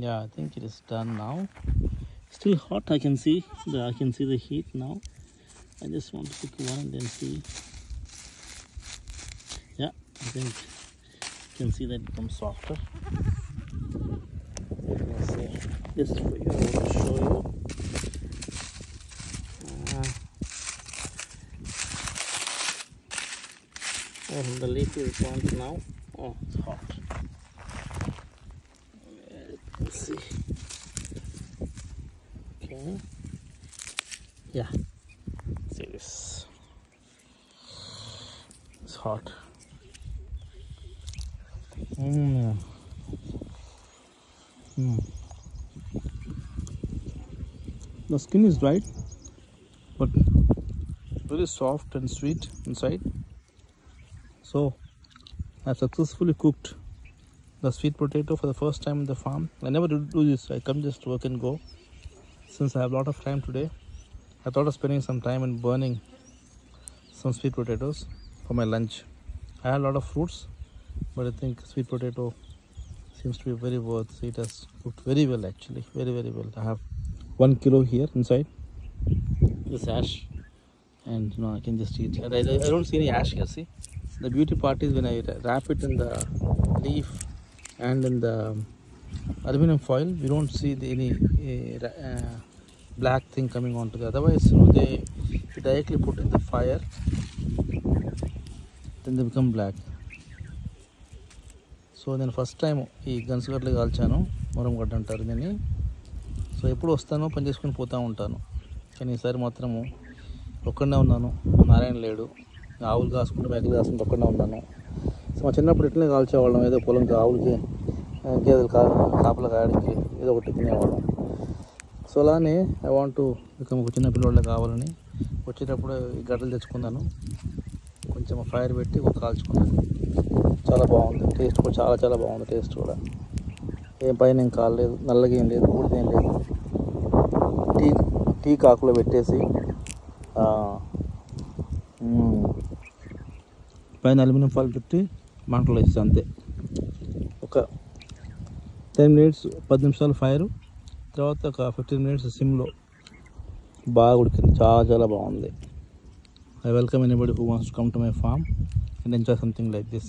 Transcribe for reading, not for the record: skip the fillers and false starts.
Yeah, I think it is done now. Still hot, I can see the heat now. I just want to pick one and then see. Yeah, I think you can see that it becomes softer. Let me see. Just for you, I want to show you. Oh, the leaf is burnt now. Oh, it's hot. Let's see. Okay. Yeah. See this. It's hot. The skin is dried, but very soft and sweet inside. So I've successfully cooked the sweet potato for the first time in the farm. I never do this. I come just work and go. Since I have a lot of time today, I thought of spending some time in burning some sweet potatoes for my lunch. I had a lot of fruits, but I think sweet potato seems to be very worth. It has cooked very well, actually, very well. I have 1 kilo here inside this ash, and I can just eat. And I don't see any ash here. See, the beauty part is when I wrap it in the leaf and in the aluminum foil, we don't see any black thing coming onto it. Otherwise, they directly put in the fire, then they become black. So నేను first time ఈ గన్సుగడ్డలు కాల్చాను, మురంగడ్డ అంటారు దీన్ని. So ఎప్పుడు వస్తానో పని చేసుకుని పోతూ ఉంటాను, కానీ ఈసారి మాత్రము ఒక్కడనే ఉన్నాను. నారాయణ లేడు, ఆవులు కాసుకుంటూ మేకలు కాసుకుంటూ ఒక్కడనే ఉన్నాను. సో మా చిన్నప్పుడు ఇట్లనే కాల్చేవాళ్ళం, ఏదో పొలంకి ఆవులకి గేదెలు కాపలా కాయడానికి ఏదో ఒకటి తినేవాళ్ళం. సో అలానే ఐ వాంట్ టు ఒక చిన్న పిల్లవాళ్ళే కావాలని వచ్చేటప్పుడు ఈ గడ్డలు తెచ్చుకున్నాను, కొంచెం ఫైర్ పెట్టి కాల్చుకున్నాను. చాలా బాగుంది టేస్ట్ కూడా, చాలా బాగుంది టేస్ట్ కూడా. ఏం పైన ఏం కాలేదు, నల్లగా ఏం లేదు, ఊడిదేం లేదు. టీ కాకులో పెట్టేసి పైన అల్యూమినియం ఫాయిల్ పెట్టి మంటలో వేసి అంతే. ఒక 10 minutes 10 నిమిషాలు ఫైర్, తర్వాత ఒక 15 minutes సిమ్లో బాగా ఉడికింది. చాలా బాగుంది. I welcome anybody who wants to come to my farm and enjoy something like this.